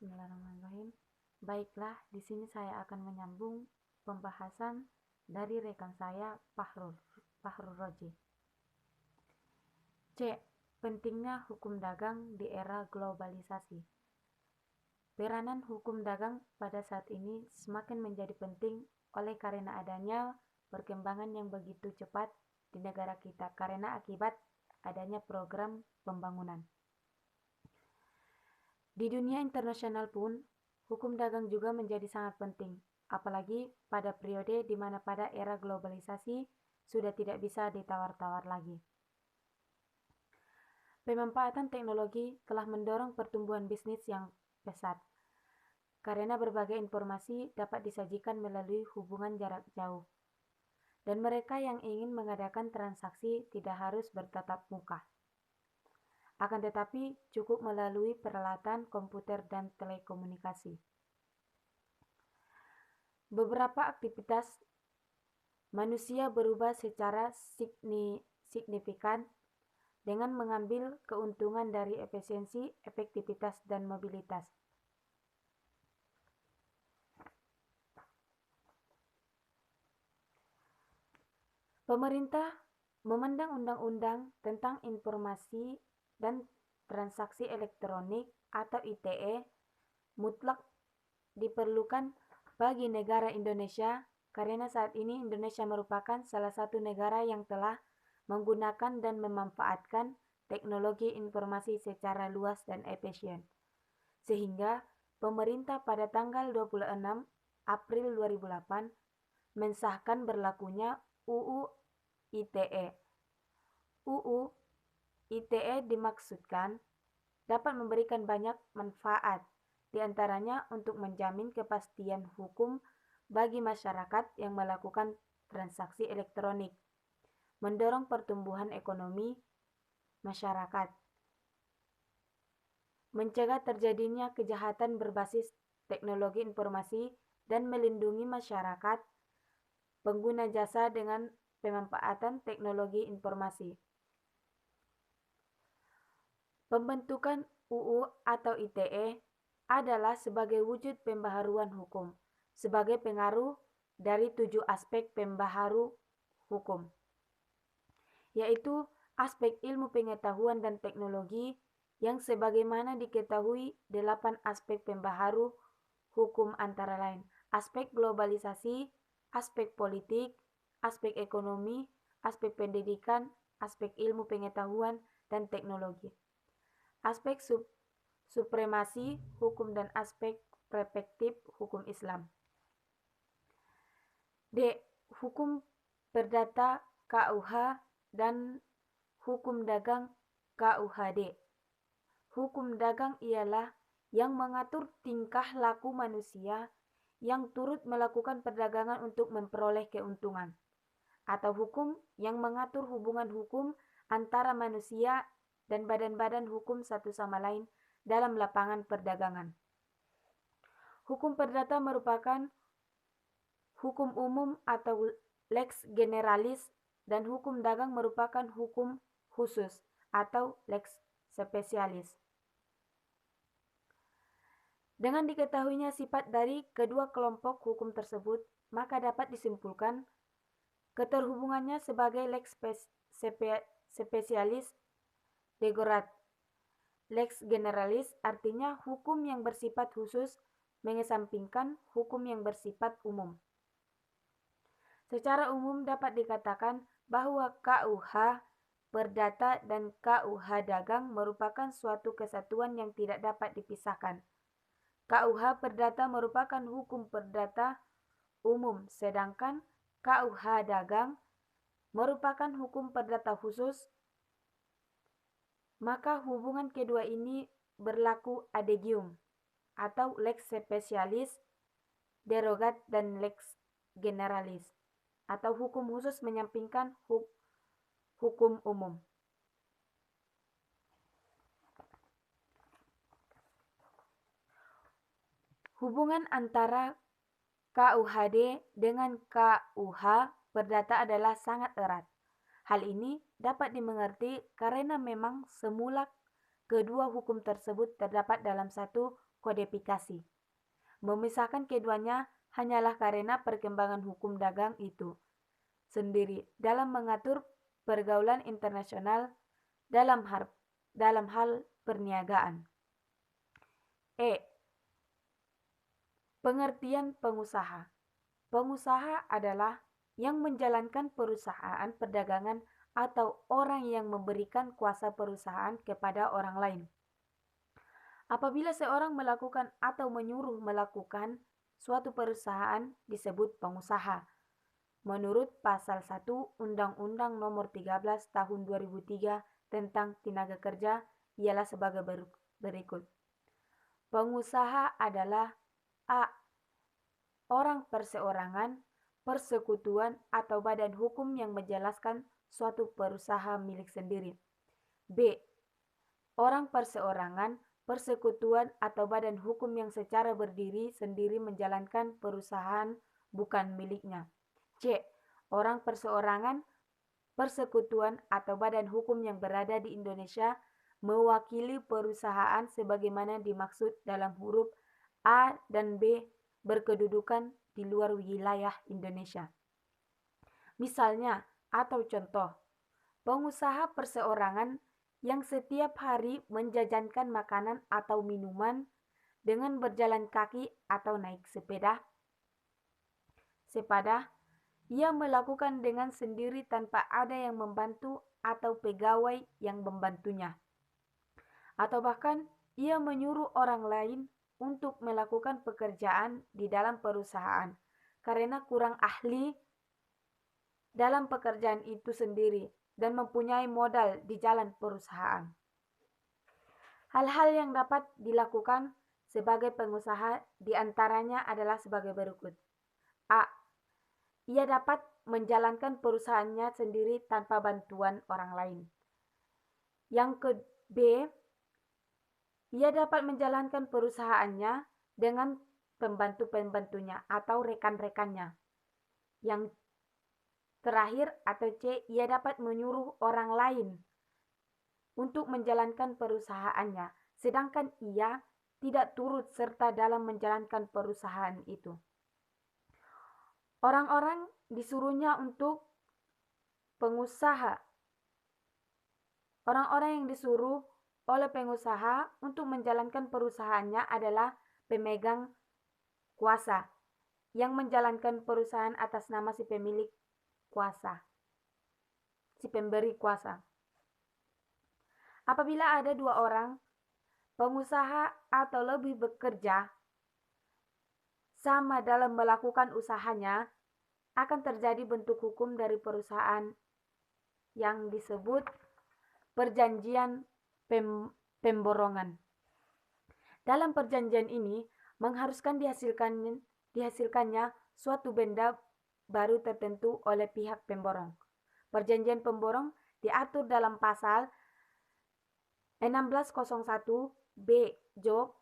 Bismillahirrahmanirrahim. Baiklah, di sini saya akan menyambung pembahasan dari rekan saya Fahrul Roji. C. Pentingnya hukum dagang di era globalisasi. Peranan hukum dagang pada saat ini semakin menjadi penting oleh karena adanya perkembangan yang begitu cepat di negara kita karena akibat adanya program pembangunan. Di dunia internasional pun, hukum dagang juga menjadi sangat penting, apalagi pada periode di mana pada era globalisasi sudah tidak bisa ditawar-tawar lagi. Pemanfaatan teknologi telah mendorong pertumbuhan bisnis yang pesat, karena berbagai informasi dapat disajikan melalui hubungan jarak jauh, dan mereka yang ingin mengadakan transaksi tidak harus bertatap muka. Akan tetapi cukup melalui peralatan komputer dan telekomunikasi. Beberapa aktivitas manusia berubah secara signifikan dengan mengambil keuntungan dari efisiensi, efektivitas, dan mobilitas. Pemerintah memandang undang-undang tentang informasi dan transaksi elektronik atau ITE mutlak diperlukan bagi negara Indonesia karena saat ini Indonesia merupakan salah satu negara yang telah menggunakan dan memanfaatkan teknologi informasi secara luas dan efisien. Sehingga pemerintah pada tanggal 26 April 2008 mensahkan berlakunya UU ITE. UU ITE dimaksudkan dapat memberikan banyak manfaat, di antaranya untuk menjamin kepastian hukum bagi masyarakat yang melakukan transaksi elektronik, mendorong pertumbuhan ekonomi masyarakat, mencegah terjadinya kejahatan berbasis teknologi informasi, dan melindungi masyarakat pengguna jasa dengan pemanfaatan teknologi informasi. Pembentukan UU atau ITE adalah sebagai wujud pembaharuan hukum, sebagai pengaruh dari 7 aspek pembaharu hukum, yaitu aspek ilmu pengetahuan dan teknologi yang sebagaimana diketahui 8 aspek pembaharu hukum antara lain aspek globalisasi, aspek politik, aspek ekonomi, aspek pendidikan, aspek ilmu pengetahuan dan teknologi, aspek supremasi hukum dan aspek perspektif hukum Islam. D. Hukum perdata KUH dan hukum dagang KUHD. Hukum dagang ialah yang mengatur tingkah laku manusia yang turut melakukan perdagangan untuk memperoleh keuntungan, atau hukum yang mengatur hubungan hukum antara manusia dan badan-badan hukum satu sama lain dalam lapangan perdagangan. Hukum perdata merupakan hukum umum atau lex generalis, dan hukum dagang merupakan hukum khusus atau lex specialis. Dengan diketahuinya sifat dari kedua kelompok hukum tersebut, maka dapat disimpulkan keterhubungannya sebagai lex specialis degorat. Lex generalis artinya hukum yang bersifat khusus mengesampingkan hukum yang bersifat umum. Secara umum dapat dikatakan bahwa KUH perdata dan KUH dagang merupakan suatu kesatuan yang tidak dapat dipisahkan. KUH perdata merupakan hukum perdata umum, sedangkan KUH dagang merupakan hukum perdata khusus. Maka hubungan kedua ini berlaku adegium atau lex specialis derogat dan lex generalis atau hukum khusus menyampingkan hukum umum. Hubungan antara KUHD dengan KUH perdata adalah sangat erat. Hal ini dapat dimengerti karena memang semula kedua hukum tersebut terdapat dalam satu kodifikasi. Memisahkan keduanya hanyalah karena perkembangan hukum dagang itu sendiri dalam mengatur pergaulan internasional dalam hal perniagaan. Pengertian pengusaha. Pengusaha adalah yang menjalankan perusahaan perdagangan atau orang yang memberikan kuasa perusahaan kepada orang lain. Apabila seorang melakukan atau menyuruh melakukan suatu perusahaan disebut pengusaha. Menurut pasal 1 Undang-Undang Nomor 13 Tahun 2003 tentang Tenaga Kerja ialah sebagai berikut. Pengusaha adalah A. Orang perseorangan, persekutuan, atau badan hukum yang menjelaskan suatu perusahaan milik sendiri. B. Orang perseorangan, persekutuan, atau badan hukum yang secara berdiri sendiri menjalankan perusahaan bukan miliknya. C. Orang perseorangan, persekutuan, atau badan hukum yang berada di Indonesia mewakili perusahaan sebagaimana dimaksud dalam huruf A dan B berkedudukan di luar wilayah Indonesia. Misalnya atau contoh, pengusaha perseorangan yang setiap hari menjajankan makanan atau minuman dengan berjalan kaki atau naik sepeda, ia melakukan dengan sendiri tanpa ada yang membantu atau pegawai yang membantunya. Atau bahkan ia menyuruh orang lain untuk melakukan pekerjaan di dalam perusahaan karena kurang ahli dalam pekerjaan itu sendiri dan mempunyai modal di jalan perusahaan. Hal-hal yang dapat dilakukan sebagai pengusaha diantaranya adalah sebagai berikut. A. Ia dapat menjalankan perusahaannya sendiri tanpa bantuan orang lain. Yang B. Ia dapat menjalankan perusahaannya dengan pembantu-pembantunya atau rekan-rekannya. Yang terakhir atau C, ia dapat menyuruh orang lain untuk menjalankan perusahaannya, sedangkan ia tidak turut serta dalam menjalankan perusahaan itu. Orang-orang disuruhnya untuk pengusaha. Orang-orang yang disuruh oleh pengusaha untuk menjalankan perusahaannya adalah pemegang kuasa yang menjalankan perusahaan atas nama si pemilik kuasa, si pemberi kuasa. Apabila ada dua orang, pengusaha atau lebih bekerja sama dalam melakukan usahanya, akan terjadi bentuk hukum dari perusahaan yang disebut perjanjian pemborongan. Dalam perjanjian ini mengharuskan dihasilkannya suatu benda baru tertentu oleh pihak pemborong. Perjanjian pemborong diatur dalam pasal 1601 B Job,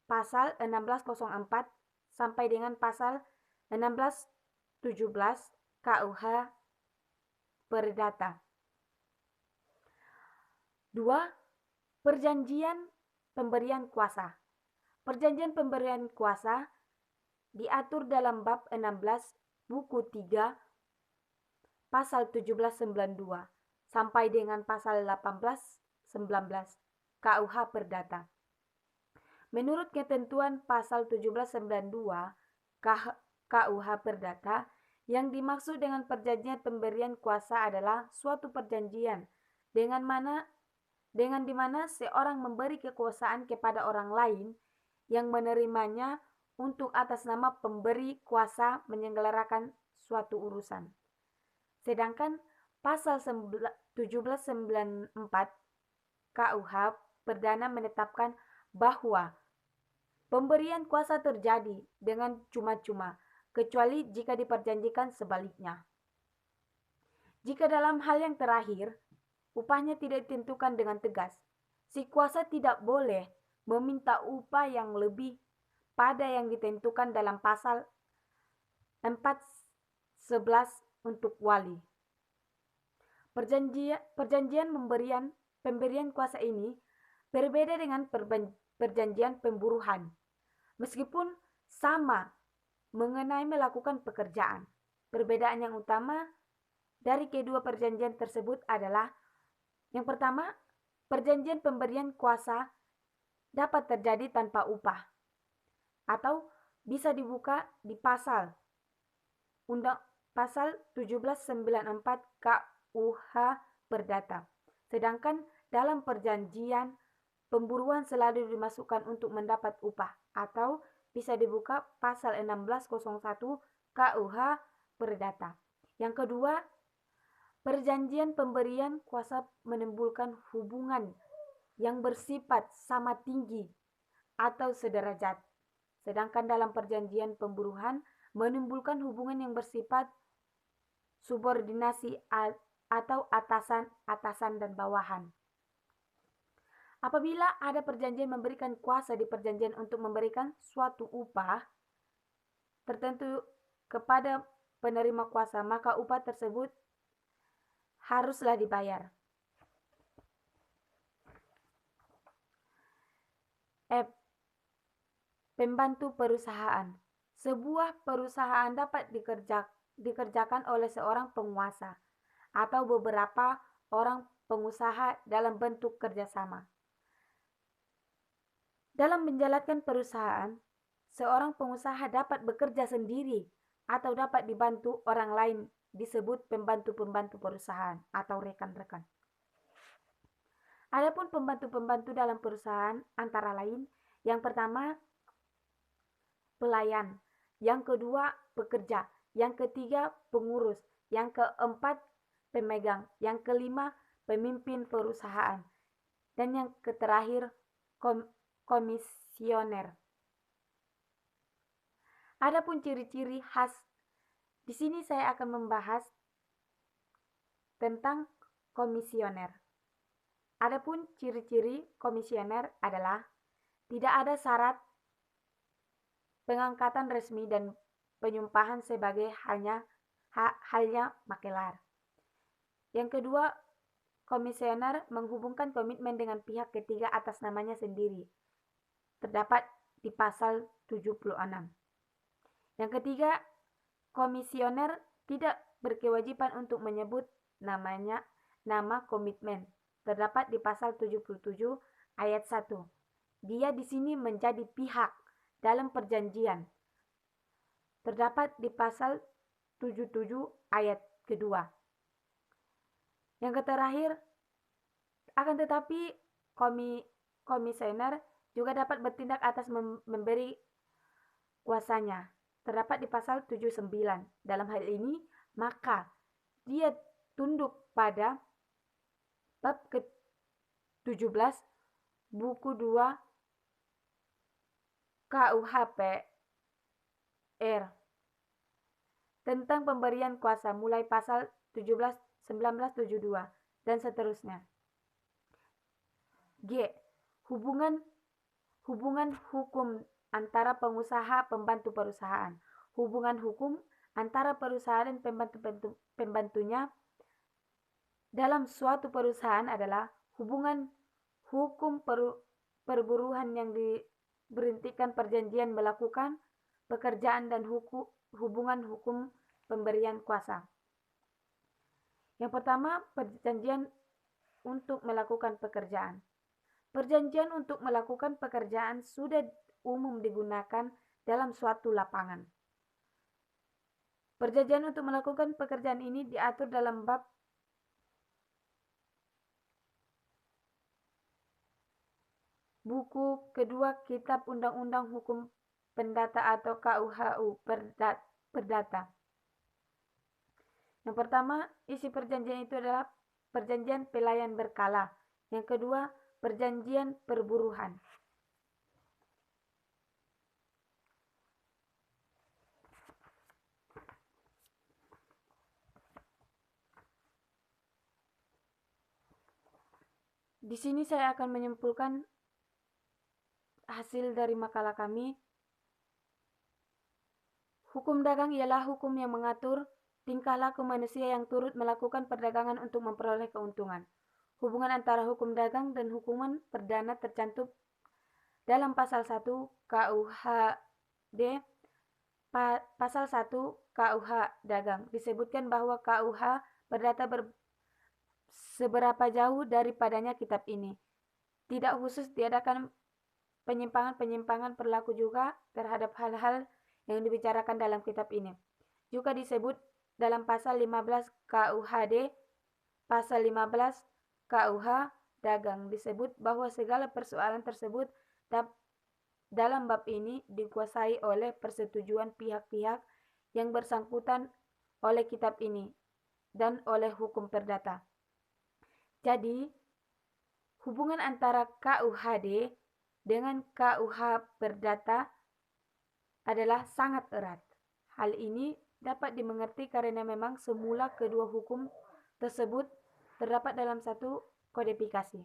pasal 1604 sampai dengan pasal 1617 KUH Perdata. 2. Perjanjian pemberian kuasa. Perjanjian pemberian kuasa diatur dalam bab 16 buku 3 pasal 1792 sampai dengan pasal 1819 KUH Perdata. Menurut ketentuan pasal 1792 KUH Perdata, yang dimaksud dengan perjanjian pemberian kuasa adalah suatu perjanjian dengan dimana seorang memberi kekuasaan kepada orang lain yang menerimanya untuk atas nama pemberi kuasa menyelenggarakan suatu urusan. Sedangkan pasal 1794 KUH Perdana menetapkan bahwa pemberian kuasa terjadi dengan cuma-cuma, kecuali jika diperjanjikan sebaliknya. Jika dalam hal yang terakhir, upahnya tidak ditentukan dengan tegas, si kuasa tidak boleh meminta upah yang lebih pada yang ditentukan dalam pasal 411 untuk wali. Perjanjian pemberian kuasa ini berbeda dengan perjanjian pemburuan, meskipun sama mengenai melakukan pekerjaan. Perbedaan yang utama dari kedua perjanjian tersebut adalah yang pertama, perjanjian pemberian kuasa dapat terjadi tanpa upah atau bisa dibuka di pasal 1794 KUH Perdata. Sedangkan dalam perjanjian pemburuan selalu dimasukkan untuk mendapat upah atau bisa dibuka pasal 1601 KUH Perdata. Yang kedua, perjanjian pemberian kuasa menimbulkan hubungan yang bersifat sama tinggi atau sederajat. Sedangkan dalam perjanjian pemburuan menimbulkan hubungan yang bersifat subordinasi atau atasan dan bawahan. Apabila ada perjanjian memberikan kuasa di perjanjian untuk memberikan suatu upah tertentu kepada penerima kuasa, maka upah tersebut haruslah dibayar. Pembantu perusahaan. Sebuah perusahaan dapat dikerjakan oleh seorang penguasa atau beberapa orang pengusaha dalam bentuk kerjasama. Dalam menjalankan perusahaan, seorang pengusaha dapat bekerja sendiri atau dapat dibantu orang lain, disebut pembantu-pembantu perusahaan atau rekan-rekan. Adapun pembantu-pembantu dalam perusahaan antara lain, yang pertama pelayan, yang kedua pekerja, yang ketiga pengurus, yang keempat pemegang, yang kelima pemimpin perusahaan, dan yang terakhir komisioner. Adapun ciri-ciri khas, di sini saya akan membahas tentang komisioner. Adapun ciri-ciri komisioner adalah tidak ada syarat pengangkatan resmi dan penyumpahan sebagai halnya makelar. Yang kedua, komisioner menghubungkan komitmen dengan pihak ketiga atas namanya sendiri. Terdapat di pasal 76. Yang ketiga, komisioner tidak berkewajiban untuk menyebut nama komitmen. Terdapat di pasal 77 ayat 1. Dia di sini menjadi pihak dalam perjanjian. Terdapat di pasal 77 ayat kedua. Yang terakhir, akan tetapi komisioner juga dapat bertindak atas memberi kuasanya. Terdapat di pasal 79. Dalam hal ini, maka dia tunduk pada bab ke-17 buku 2 KUHPR tentang pemberian kuasa mulai pasal 17 1972 dan seterusnya. G. Hubungan hukum antara pengusaha pembantu perusahaan. Hubungan hukum antara perusahaan dan pembantunya dalam suatu perusahaan adalah hubungan hukum perburuan yang diberhentikan perjanjian melakukan pekerjaan dan hubungan hukum pemberian kuasa. Yang pertama, perjanjian untuk melakukan pekerjaan. Perjanjian untuk melakukan pekerjaan sudah umum digunakan dalam suatu lapangan. Perjanjian untuk melakukan pekerjaan ini diatur dalam bab buku kedua Kitab Undang-Undang Hukum Perdata atau KUHU Perdata. Yang pertama, isi perjanjian itu adalah perjanjian pelayan berkala. Yang kedua, perjanjian perburuhan. Di sini saya akan menyimpulkan hasil dari makalah kami. Hukum dagang ialah hukum yang mengatur tingkah laku manusia yang turut melakukan perdagangan untuk memperoleh keuntungan. hubungan antara hukum dagang dan hukuman perdana tercantum dalam pasal 1 KUHD. Pasal 1 KUH dagang disebutkan bahwa KUH perdata seberapa jauh daripadanya kitab ini. Tidak khusus diadakan penyimpangan-penyimpangan berlaku juga terhadap hal-hal yang dibicarakan dalam kitab ini. Juga disebut dalam pasal 15 KUHD, pasal 15 KUH dagang disebut bahwa segala persoalan tersebut dalam bab ini dikuasai oleh persetujuan pihak-pihak yang bersangkutan oleh kitab ini dan oleh hukum perdata. Jadi, hubungan antara KUHD dengan KUH perdata adalah sangat erat. Hal ini dapat dimengerti karena memang semula kedua hukum tersebut terdapat dalam satu kodifikasi.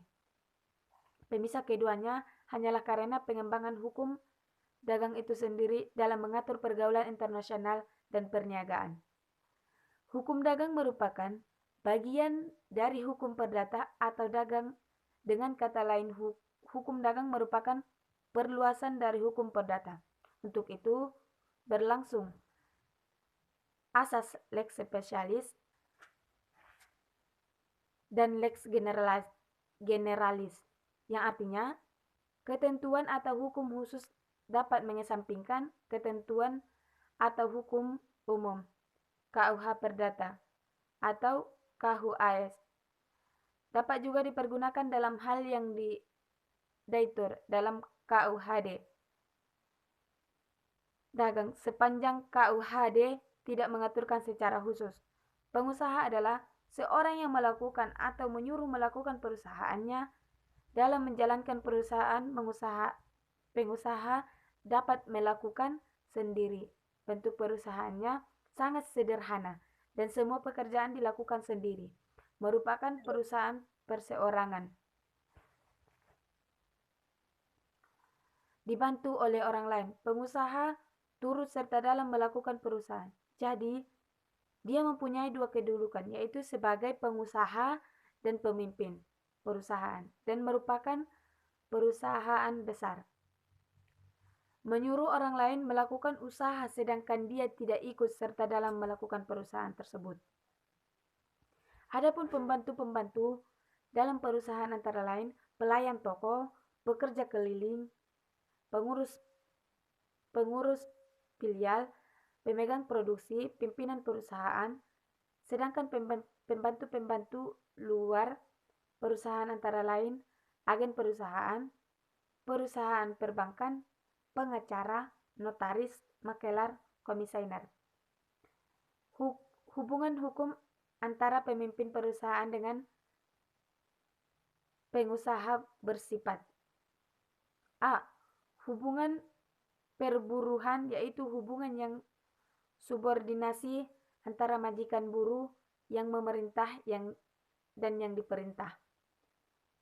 Pemisah keduanya hanyalah karena pengembangan hukum dagang itu sendiri dalam mengatur pergaulan internasional dan perniagaan. Hukum dagang merupakan bagian dari hukum perdata atau dagang. Dengan kata lain, hukum dagang merupakan perluasan dari hukum perdata. Untuk itu, berlangsung asas lex specialis dan lex generalis, yang artinya ketentuan atau hukum khusus dapat mengesampingkan ketentuan atau hukum umum KUH perdata atau KUHS. Dapat juga dipergunakan dalam hal yang diatur dalam KUHD dagang sepanjang KUHD tidak mengaturkan secara khusus. Pengusaha adalah seorang yang melakukan atau menyuruh melakukan perusahaannya. Dalam menjalankan perusahaan, pengusaha dapat melakukan sendiri. Bentuk perusahaannya sangat sederhana dan semua pekerjaan dilakukan sendiri. Merupakan perusahaan perseorangan. Dibantu oleh orang lain. Pengusaha turut serta dalam melakukan perusahaan. Jadi, dia mempunyai dua kedudukan, yaitu sebagai pengusaha dan pemimpin perusahaan, dan merupakan perusahaan besar. Menyuruh orang lain melakukan usaha sedangkan dia tidak ikut serta dalam melakukan perusahaan tersebut. Adapun pembantu-pembantu dalam perusahaan antara lain pelayan toko, pekerja keliling, pengurus filial, pemegang produksi, pimpinan perusahaan, sedangkan pembantu-pembantu luar perusahaan antara lain agen perusahaan, perusahaan perbankan, pengacara, notaris, makelar, komisioner. Hubungan hukum antara pemimpin perusahaan dengan pengusaha bersifat A. Hubungan perburuhan, yaitu hubungan yang subordinasi antara majikan buruh yang memerintah dan yang diperintah.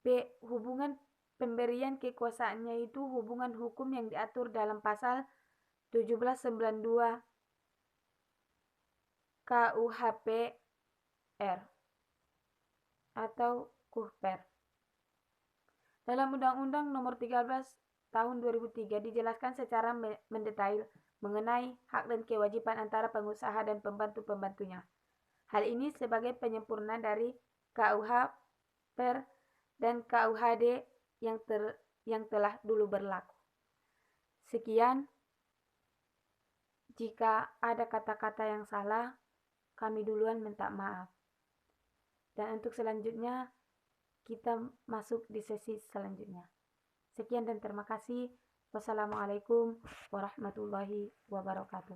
B. Hubungan pemberian kekuasaan, yaitu hubungan hukum yang diatur dalam pasal 1792 KUHP-R atau KUHPER. Dalam Undang-Undang Nomor 13 Tahun 2003 dijelaskan secara mendetail mengenai hak dan kewajiban antara pengusaha dan pembantu-pembantunya. Hal ini sebagai penyempurna dari KUH-PER dan KUHD yang telah dulu berlaku. Sekian, jika ada kata-kata yang salah, kami duluan minta maaf. Dan untuk selanjutnya, kita masuk di sesi selanjutnya. Sekian dan terima kasih. Wassalamualaikum warahmatullahi wabarakatuh.